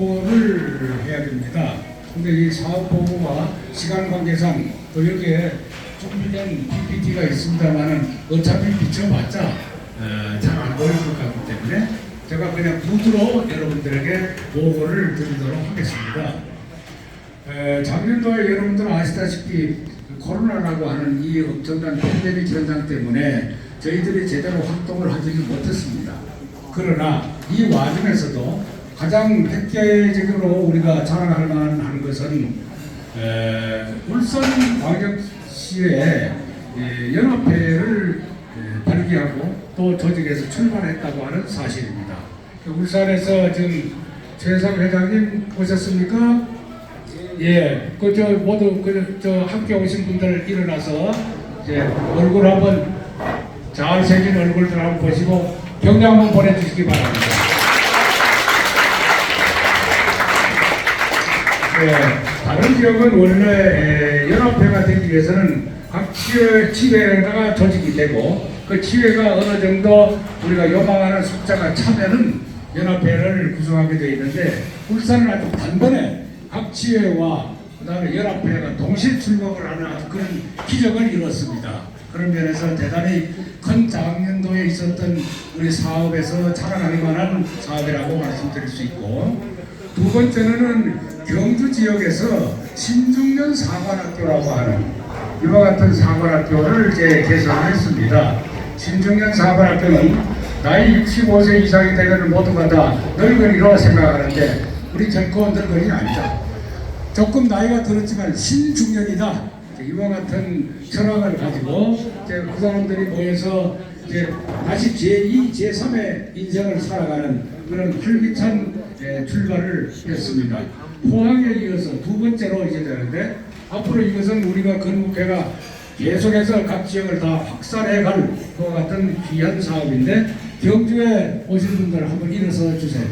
를 해야 됩니다. 근데 이 사업 보고가 시간 관계상 또 여기에 준비된 PPT가 있습니다만은 어차피 비춰봤자 잘 안 보일 것 같기 때문에 제가 그냥 구두로 여러분들에게 보고를 드리도록 하겠습니다. 작년도에 여러분들 아시다시피 코로나라고 하는 이 엄청난 팬데믹 현상 때문에 저희들이 제대로 활동을 하지 못했습니다. 그러나 이 와중에서도 가장 획기적으로 우리가 자랑할 만한 것은 울산광역시의 연합회를 발기하고 또 조직해서 출발했다고 하는 사실입니다. 울산에서 지금 최상 회장님 오셨습니까? 예, 모두 함께 오신 분들 일어나서 이제 얼굴 한번 잘생긴 얼굴들 한번 보시고 격려 한번 보내주시기 바랍니다. 네, 다른 지역은 원래 연합회가 되기 위해서는 각 지회가 조직이 되고 그 지회가 어느 정도 우리가 요망하는 숫자가 차면은 연합회를 구성하게 되어 있는데 울산은 아주 단번에 각 지회와 그 다음에 연합회가 동시에 출범을 하는 아주 그런 기적을 이뤘습니다. 그런 면에서 대단히 큰 작년도에 있었던 우리 사업에서 자랑할 만한 사업이라고 말씀드릴 수 있고, 두 번째는 경주 지역에서 신중년 사관학교라고 하는 이와 같은 사관학교를 이제 개설했습니다. 신중년 사관학교는 나이 65세 이상이 되면 모두가 다 늙은이로 생각하는데 우리 결코 늙은이 아니다. 조금 나이가 들었지만 신중년이다. 이와 같은 철학을 가지고 이제 그 사람들이 모여서 이제 다시 제2, 제3의 인생을 살아가는 그런 활기찬 출발을 했습니다. 포항에 이어서 두 번째로 이제 되는데 앞으로 이것은 우리가 건국회가 계속해서 각 지역을 다 확산해 갈 그와 같은 귀한 사업인데 경주에 오신 분들 한번 일어서 주세요.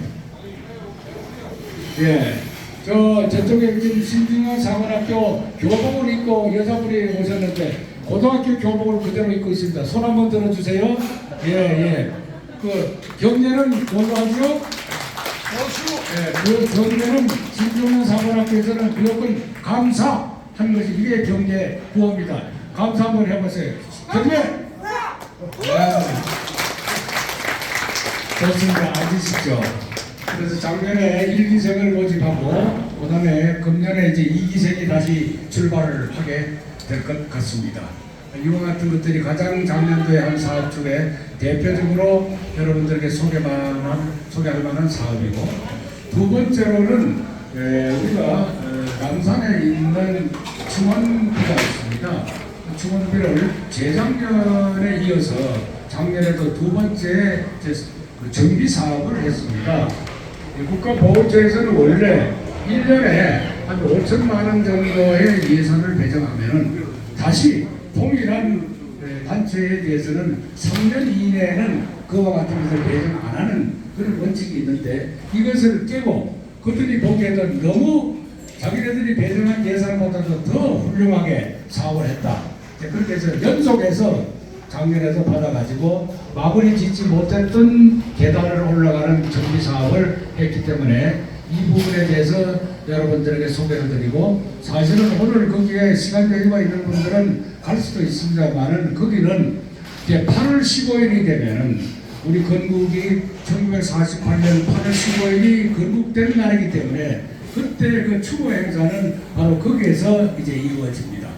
예. 저쪽에 지금 신중년 사관학교 교복을 입고 여자분이 오셨는데 고등학교 교복을 그대로 입고 있습니다. 손 한번 들어주세요. 예. 그 경례는 뭐로 하죠? 예, 그 경례는 신중년 사관학교에서는 무조건 감사하는 것이 이게 경례 구호입니다. 감사 한번 해보세요. 경례! 좋습니다. 앉으시죠. 그래서 작년에 1기생을 모집하고 그 다음에 금년에 이제 2기생이 다시 출발을 하게 될 것 같습니다. 이와 같은 것들이 가장 작년도에 한 사업 중에 대표적으로 여러분들에게 소개할 만한 사업이고, 두 번째로는 우리가 남산에 있는 충원비가 있습니다. 충원비를 재작년에 이어서 작년에도 두 번째 정비 사업을 했습니다. 국가보훈처에서는 원래 1년에 한 5천만 원 정도의 예산을 배정하면 다시 동일한 단체에 대해서는 3년 이내에는 그와 같은 것을 배정 안 하는 그런 원칙이 있는데 이것을 깨고 그들이 보기에도 너무 자기네들이 배정한 예산보다도 더 훌륭하게 사업을 했다. 그렇게 해서 연속해서 작년에도 받아가지고 마무리 짓지 못했던 계단을 올라가는 정비 사업을 했기 때문에 이 부분에 대해서 여러분들에게 소개를 드리고, 사실은 오늘 거기에 시간 여유가 있는 분들은 갈 수도 있습니다만은 거기는 이제 8월 15일이 되면은 우리 건국이 1948년 8월 15일이 건국된 날이기 때문에 그때 그 추모 행사는 바로 거기에서 이제 이루어집니다.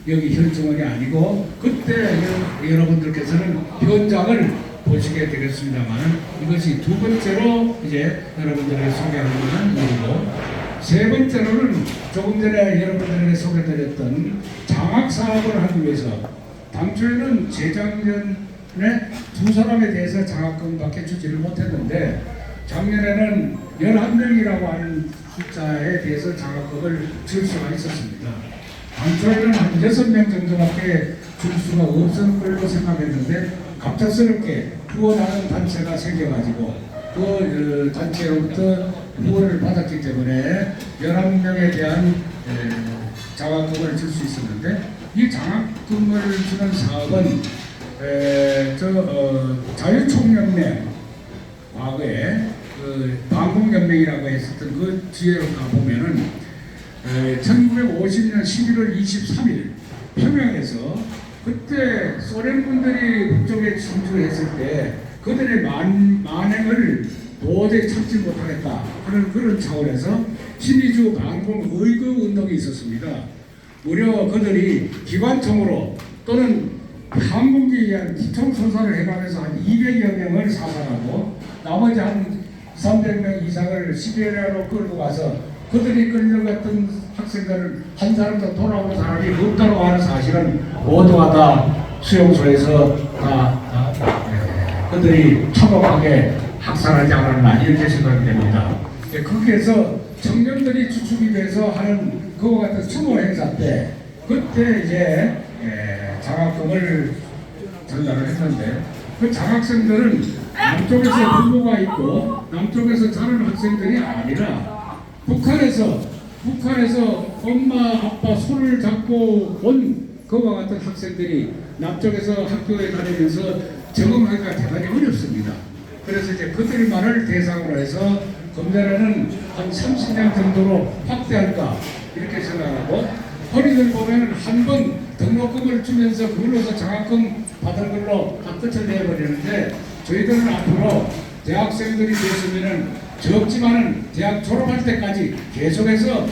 여기 현충원이 아니고 그때 여러분들께서는 현장을 보시게 되겠습니다만 이것이 두 번째로 이제 여러분들에게 소개하는 일이고, 세 번째로는 조금 전에 여러분들에게 소개드렸던 장학 사업을 하기 위해서 당초에는 재작년에 두 사람에 대해서 장학금밖에 주지를 못했는데 작년에는 11명이라고 하는 숫자에 대해서 장학금을 줄 수가 있었습니다. 당초에는 한 6명 정도밖에 줄 수가 없을 걸로 생각했는데 갑작스럽게 후원하는 단체가 생겨가지고 그 단체로부터 후원을 받았기 때문에 11명에 대한 장학금을 줄 수 있었는데, 이 장학금을 주는 사업은 자유총연맹 과거에 그 반공연맹이라고 했었던 그 뒤에 가보면은 1950년 11월 23일 평양에서 그때 소련 군들이 북쪽에 진주했을 때 그들의 만행을 도저히 참지 못하겠다 하는 그런 차원에서 신의주 반공 의거 운동이 있었습니다. 무려 그들이 기관총으로 또는 항공기에 의한 기총 손상을 해가면서 한 200여 명을 사살하고 나머지 한 300명 이상을 시베리아로 끌고 가서 그들이 끌려갔던 학생들을 한 사람도 돌아오는 사람이 없다고 하는 사실은 모두가 다 수용소에서 그들이 처벌하게 학살하지 않았나 이렇게 생각이 됩니다. 거기에서 청년들이 주축이 돼서 하는 그와 같은 추모 행사 때 그때 이제 장학금을 전달을 했는데 그 장학생들은 남쪽에서 부모가 있고 남쪽에서 자라는 학생들이 아니라 북한에서 엄마 아빠 손을 잡고 온 그와 같은 학생들이 남쪽에서 학교에 다니면서 적응하기가 대단히 어렵습니다. 그래서 이제 그들만을 대상으로 해서 금년에는 한 30년 정도로 확대할까 이렇게 생각하고 허리들 보면 한 번 등록금을 주면서 그걸로서 장학금 받은 걸로 다 끝을 내버리는데 저희들은 앞으로 대학생들이 됐으면은 적지만은 대학 졸업할 때까지 계속해서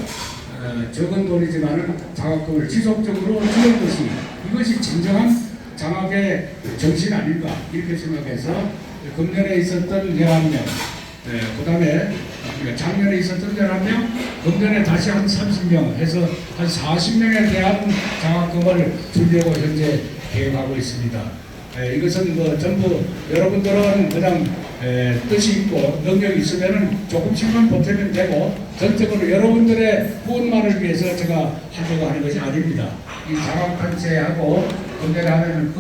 적은 돈이지만은 장학금을 지속적으로 주는 것이 이것이 진정한 장학의 정신 아닌가 이렇게 생각해서 금년에 있었던 11명, 그 다음에 작년에 있었던 11명, 금년에 다시 한 30명 해서 한 40명에 대한 장학금을 주려고 현재 계획하고 있습니다. 이것은 뭐 전부 여러분들은 그냥 뜻이 있고 능력이 있으면 조금씩만 보태면 되고 전적으로 여러분들의 후원만을 위해서 제가 하려고 하는 것이 아닙니다. 이 장학단체하고 금년에 하면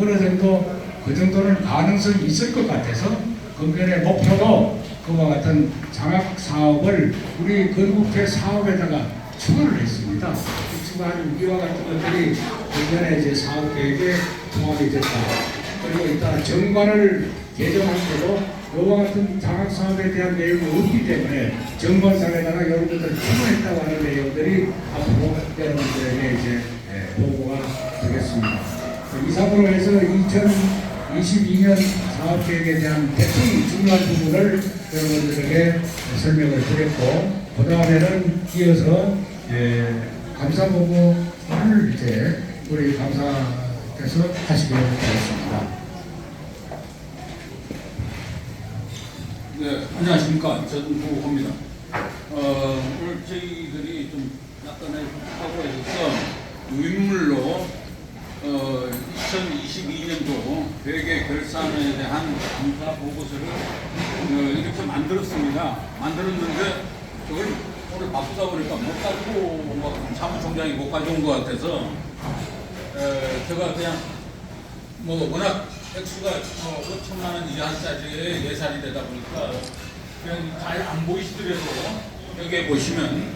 그 정도는 가능성이 있을 것 같아서 금년의 목표도 그와 같은 장학 사업을 우리 건국회 사업에다가 추가를 했습니다. 추가한 이와 같은 것들이 금년에 이제 사업 계획에 포함이 됐다. 그리고 일단 정관을 개정할 때도 이와 같은 장학 사업에 대한 내용이 없기 때문에 정관상에다가 여러분들 추가했다고 하는 내용들이 앞으로 여러분들에게 이제 보고가 되겠습니다. 이상으로 해서 2022년 사업 계획에 대한 대충 중요한 부분을 여러분들에게 설명을 드렸고, 그 다음에는 이어서 감사보고를 이제 우리 감사께서 하시게 되겠습니다. 네, 안녕하십니까. 전부호입니다. 오늘 저희들이 좀 약간의 사고에서 유인물로 2022년도 회계 결산에 대한 감사 보고서를 이렇게 만들었습니다. 만들었는데 저걸 오늘 바쁘다 보니까 못 가지고 사무총장이 못 가져온 것 같아서 제가 그냥 뭐 워낙 액수가 5천만 원 이하짜리 예산이 되다 보니까 그냥 잘 안 보이시더라도 여기 보시면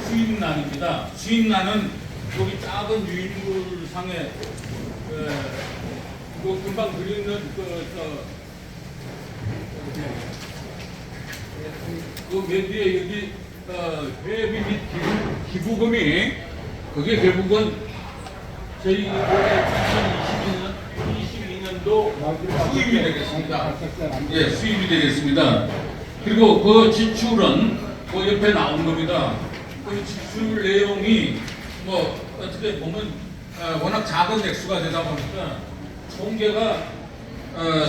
수입란입니다. 수입란은 여기 작은 유인물상에 금방 그리는 맨 뒤에 여기 회비 및 기부금이 그게 결국은 저희 2022년도 수입이 되겠습니다. 예, 수입이 되겠습니다. 그리고 그 지출은 그 옆에 나온 겁니다. 그 지출 내용이 뭐 어떻게 보면 워낙 작은 액수가 되다 보니까 총계가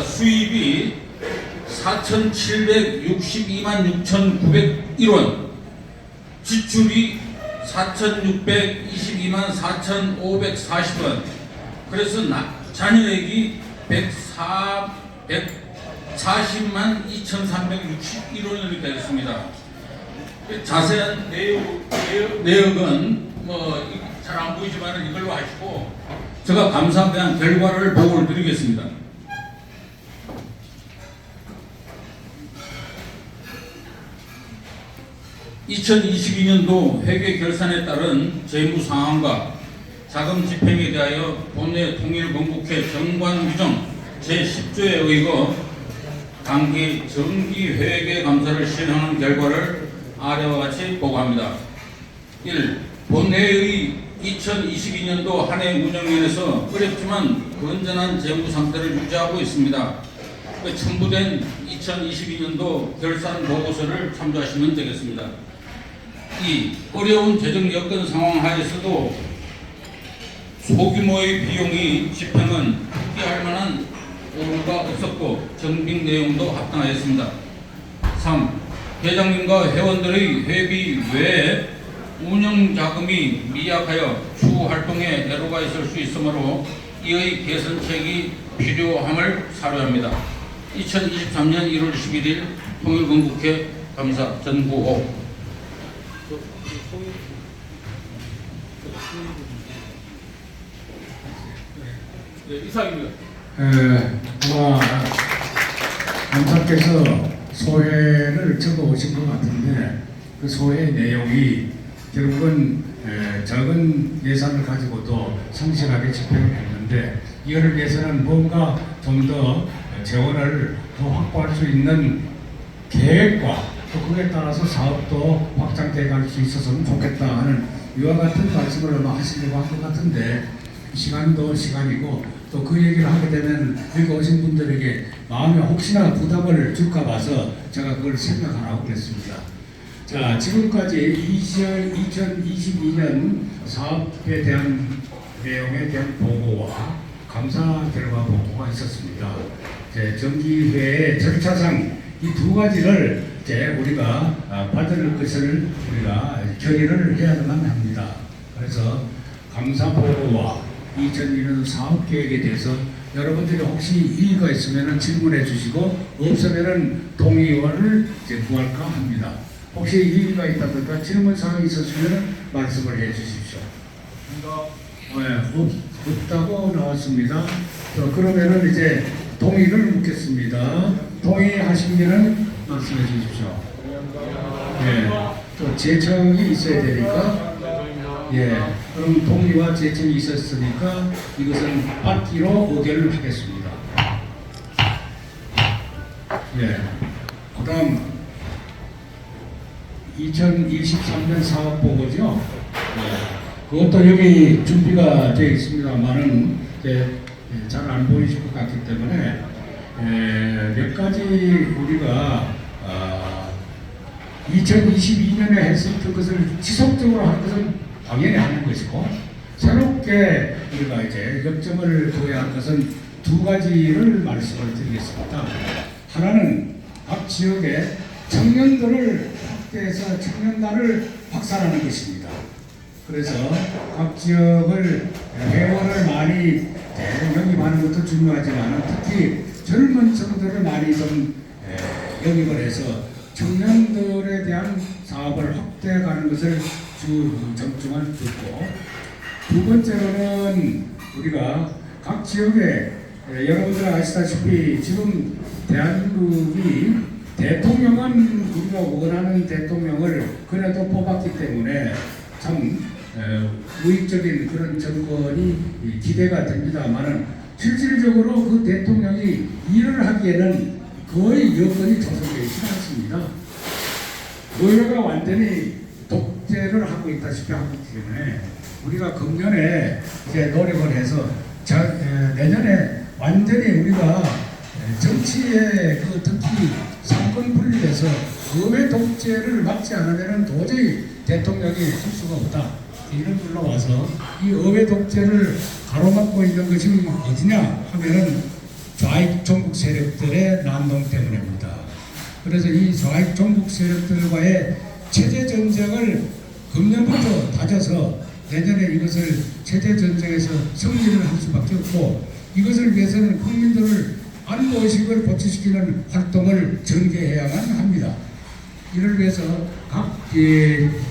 수입이 4,762만 6,901원, 지출이 4,622만 4,540원. 그래서 잔여액이 140만 2,361원이 되겠습니다. 자세한 내역은 뭐 잘 안 보이지만 이걸로 하시고 제가 감사에 대한 결과를 보고를 드리겠습니다. (2022년도) 회계 결산에 따른 재무 상황과 자금 집행에 대하여 본회 통일 건국회 정관 규정 제10조에 의거 단기 정기 회계 감사를 시행하는 결과를 아래와 같이 보고합니다. 1. 본회의 2022년도 한 해 운영면에서 어렵지만 건전한 재무 상태를 유지하고 있습니다. 첨부된 2022년도 결산 보고서를 참조하시면 되겠습니다. 2. 어려운 재정 여건 상황 하에서도 소규모의 비용이 집행은 특기할 만한 오류가 없었고 정빙 내용도 합당하였습니다. 3. 회장님과 회원들의 회비 외에 운영 자금이 미약하여 추후 활동에 애로가 있을 수 있으므로 이의 개선책이 필요함을 사료합니다. 2023년 1월 11일 통일건국회 감사 전구호. 네, 이상입니다. 아마 감사께서 소회를 적어 오신 것 같은데 그 소회 내용이 결국은 적은 예산을 가지고도 성실하게 집행을 했는데 이를 위해서는 뭔가 좀 더 재원을 더 확보할 수 있는 계획과 또 그에 따라서 사업도 확장돼 갈 수 있었으면 좋겠다 하는 이와 같은 말씀을 아마 하시려고 한 것 같은데 시간도 시간이고 또 그 얘기를 하게 되면 여기 오신 분들에게 마음에 혹시나 부담을 줄까 봐서 제가 그걸 생각하라고 그랬습니다. 자, 지금까지 2022년 사업에 대한 내용에 대한 보고와 감사 결과 보고가 있었습니다. 정기회의 절차상 이 두 가지를 우리가 받을 것을 우리가 결의를 해야만 합니다. 그래서 감사 보고와 2002년 사업 계획에 대해서 여러분들이 혹시 이의가 있으면 질문해 주시고 없으면 동의원을 구할까 합니다. 혹시 이의가 있다든가 질문 사항이 있었으면 말씀을 해 주십시오. 없다고 나왔습니다. 그러면은 이제 동의를 묻겠습니다. 동의하시기는 말씀해 주십시오. 예. 또 제청이 있어야 되니까. 예. 그럼 동의와 제청이 있었으니까 이것은 받기로 의결을 하겠습니다. 예. 그다음 2023년 사업 보고죠. 예. 그것도 여기 준비가 되어 있습니다만은 잘 안 보이실 것 같기 때문에 몇 가지 우리가 2022년에 했을 것을 지속적으로 할 것은 당연히 하는 것이고 새롭게 우리가 이제 역점을 둬야 할 것은 두 가지를 말씀을 드리겠습니다. 하나는 각 지역의 청년들을 확대해서 청년단을 확산하는 것입니다. 그래서 각 지역을 회원을 많이 영입하는 것도 중요하지만 특히 젊은 층들을 많이 좀 영입을 해서 청년들에 대한 사업을 확대해가는 것을 정중을 두고 두 번째로는 우리가 각 지역에 여러분들 아시다시피 지금 대한민국이 대통령은 우리가 원하는 대통령을 그래도 뽑았기 때문에 참 우익적인 그런 정권이 기대가 됩니다만은 실질적으로 그 대통령이 일을 하기에는 거의 여건이 조성되어 있지 않습니다. 의회가 완전히 독재를 하고 있다시피 하기 때문에 우리가 금년에 이제 노력을 해서 내년에 완전히 우리가 정치에 특히 상권 분립에서 의회 독재를 막지 않으면 도저히 대통령이 할 수가 없다. 이런 걸로 와서 이 의회 독재를 가로막고 있는 것이 어디냐 하면은 좌익 종북 세력들의 난동 때문입니다. 그래서 이 좌익 종북 세력들과의 체제 전쟁을 금년부터 다져서 내년에 이것을 체제 전쟁에서 승리를 할 수밖에 없고 이것을 위해서는 국민들을 안보의식을 고취시키는 활동을 전개해야만 합니다. 이를 위해서 각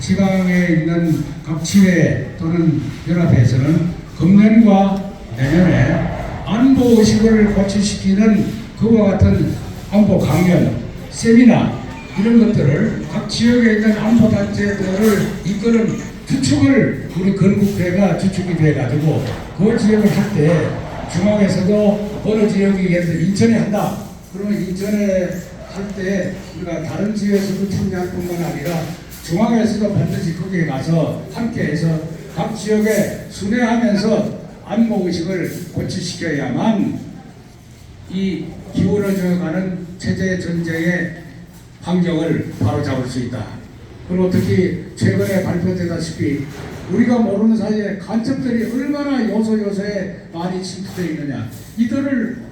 지방에 있는 각 지회 또는 연합회에서는 금년과 내년에 안보의식을 고취시키는 그와 같은 안보 강연, 세미나 이런 것들을 각 지역에 있는 안보단체들을 이끄는 주축을 우리 건국회가 주축이 돼가지고 그 지역을 할 때 중앙에서도 어느 지역이 예를 들어 인천에 한다. 그러면 이전에 할 때 우리가 다른 지역에서도 참여할 뿐만 아니라 중앙에서도 반드시 거기에 가서 함께해서 각 지역에 순회하면서 안보의식을 고취시켜야만 이 기울어져가는 체제 전쟁의 환경을 바로잡을 수 있다. 그리고 특히 최근에 발표되다시피 우리가 모르는 사이에 간첩들이 얼마나 요소요소에 많이 침투되어 있느냐. 이들을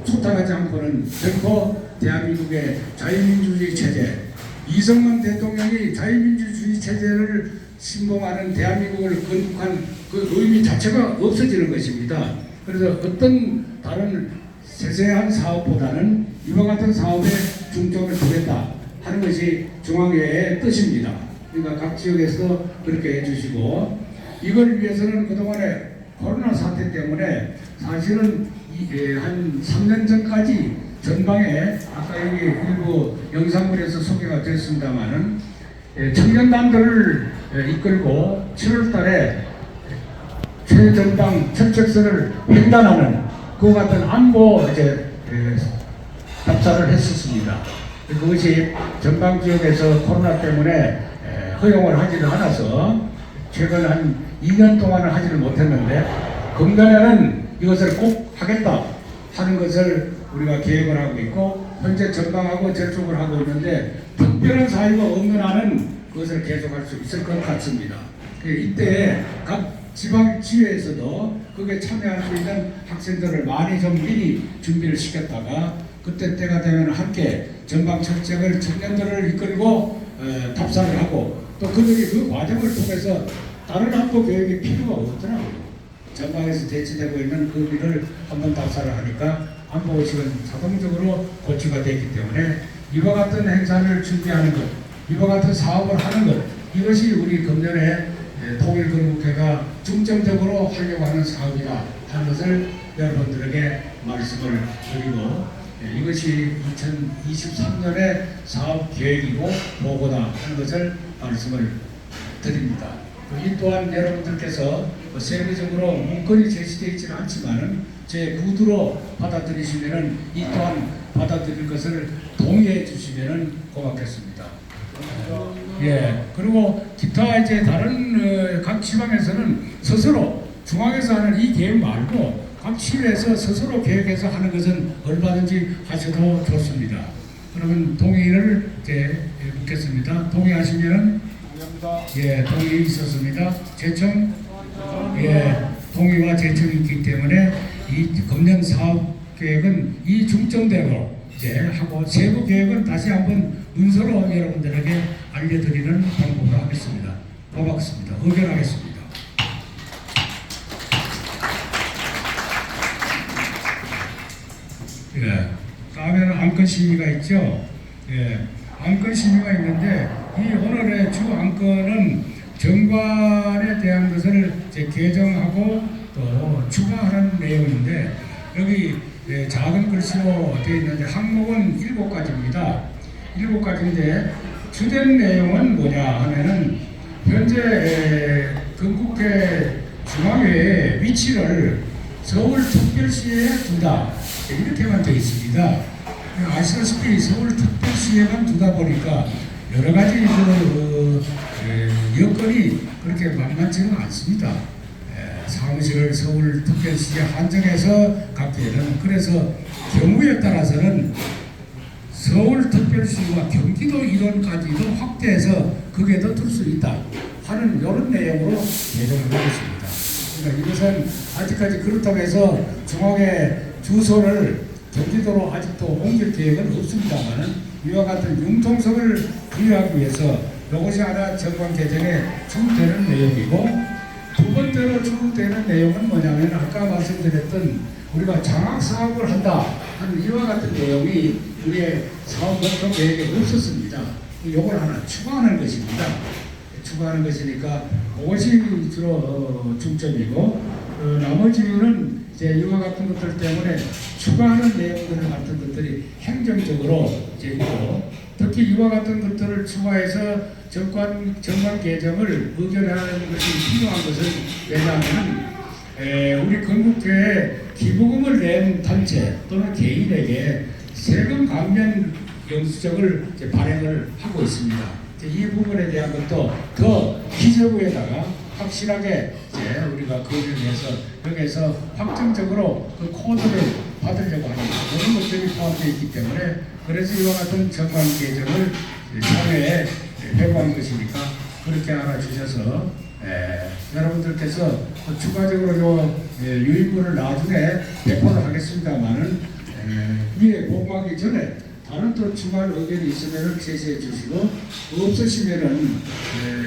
소탕하지 않고는 결코 대한민국의 자유민주주의 체제, 이승만 대통령이 자유민주주의 체제를 신봉하는 대한민국을 건국한 그 의미 자체가 없어지는 것입니다. 그래서 어떤 다른 세세한 사업보다는 이와 같은 사업에 중점을 두겠다 하는 것이 중앙회의 뜻입니다. 그러니까 각 지역에서 그렇게 해주시고, 이걸 위해서는 그동안에 코로나 사태 때문에 사실은 한 3년 전까지 전방에 아까 여기 일부 영상물에서 소개가 됐습니다만은 청년단들을 이끌고 7월 달에 최전방 철책선을 횡단하는 그와 같은 안보 답사를 했었습니다. 그것이 전방 지역에서 코로나 때문에 허용을 하지를 않아서 최근 한 2년 동안은 하지를 못했는데 금년에는 이것을 꼭 하겠다 하는 것을 우리가 계획을 하고 있고 현재 전방하고 접촉을 하고 있는데 특별한 사유가 없는 한은 그것을 계속할 수 있을 것 같습니다. 이때 각 지방지회에서도 그게 참여할 수 있는 학생들을 많이 좀 미리 준비를 시켰다가 그때 때가 되면 함께 전방 철책을 청년들을 이끌고 답사를 하고 또 그들이 그 과정을 통해서 다른 안보 교육이 필요가 없더라고요. 전방에서 대치되고 있는 그 일을 한번 답사를 하니까 안보의식은 자동적으로 고취가 되기 때문에 이와 같은 행사를 준비하는 것, 이와 같은 사업을 하는 것, 이것이 우리 금년에 통일건국회가 중점적으로 하려고 하는 사업이다 하는 것을 여러분들에게 말씀을 드리고, 이것이 2023년의 사업 계획이고 보고다 하는 것을 말씀을 드립니다. 이 또한 여러분들께서 세부적으로 문건이 제시되어 있지는 않지만은 제 구두로 받아들이시면은 이 또한 받아들일 것을 동의해 주시면은 고맙겠습니다. 예. 그리고 기타 이제 다른 각 지방에서는 스스로 중앙에서 하는 이 계획 말고 각 시에서 스스로 계획해서 하는 것은 얼마든지 하셔도 좋습니다. 그러면 동의를 이제 묻겠습니다. 동의하시면은 예, 동의 있었습니다. 제청? 예, 동의와 제청이 있기 때문에 이 금년 사업 계획은 이 중점대로 이제 하고 세부 계획은 다시 한번 문서로 여러분들에게 알려드리는 방법으로 하겠습니다. 고맙습니다. 의견하겠습니다. 예, 다음에는 안건 심의가 있죠. 예, 안건 심의가 있는데 이 오늘의 주 안건은 정관에 대한 것을 이제 개정하고 또 추가하는 내용인데 여기 작은 글씨로 되어 있는데 항목은 7가지입니다. 7가지인데 주된 내용은 뭐냐 하면은 현재 건국회 중앙회의 위치를 서울특별시에 두다 이렇게만 되어 있습니다. 아시다시피 서울특별시에만 두다 보니까 여러 가지 여건이 그렇게 만만치는 않습니다. 사무실을 서울특별시에 한정해서 갖기에는 그래서 경우에 따라서는 서울특별시와 경기도 이론까지도 확대해서 거기에도 둘 수 있다 하는 이런 내용으로 개정을 하고 있습니다. 그러니까 이것은 아직까지 그렇다고 해서 중앙의 주소를 경기도로 아직도 옮길 계획은 없습니다만은 이와 같은 융통성을 부여하기 위해서 이것이 하나 정관 개정에 추구되는 내용이고, 두 번째로 추구되는 내용은 뭐냐면 아까 말씀드렸던 우리가 장학 사업을 한다 하는 이와 같은 내용이 우리의 사업 목표 계획에 없었습니다. 이걸 하나 추가하는 것입니다. 추가하는 것이니까 그것이 주로 중점이고, 나머지는 이제 이와 같은 것들 때문에 추가하는 내용들 같은 것들이 행정적으로 이제 있고, 특히 이와 같은 것들을 추가해서 정관 개정을 의견하는 것이 필요한 것은 왜냐하면 우리 건국교회 기부금을 낸 단체 또는 개인에게 세금 감면 영수증을 이제 발행을 하고 있습니다. 이제 이 부분에 대한 것도 더 기재부에다가 확실하게 이제 우리가 거론을 해서 여기에서 확정적으로 그 코드를 받으려고 하는 그런 것들이 포함되어 있기 때문에 그래서 이와 같은 정관 계정을 사회에 회부한 것이니까 그렇게 알아주셔서 여러분들께서 추가적으로 요 유인물을 나중에 배포를 하겠습니다만은 위에 보고하기 전에 다른 또 추가 의견이 있으면 제시해 주시고 없으시면은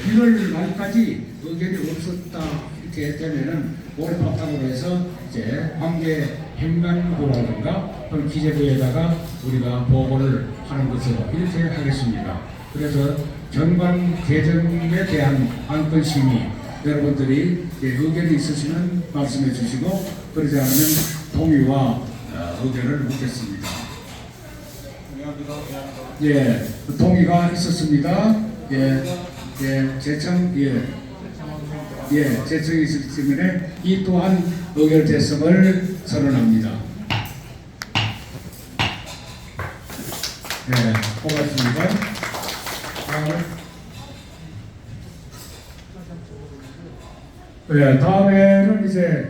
1월 말까지 의견이 없었다 이렇게 되면은 올해 바탕으로 해서 이제 관계 행간부라든가 또는 기재부에다가 우리가 보고를 하는 것으로 이렇게 하겠습니다. 그래서 전관 개정에 대한 안건 심의 여러분들이 의견이 있으시면 말씀해 주시고 그러지 않으면 동의와 의견을 묻겠습니다. 예, 동의가 있었습니다. 제청이 있었기 때문에 이 또한 의결됐음을 선언합니다. 고맙습니다. 다음에는 이제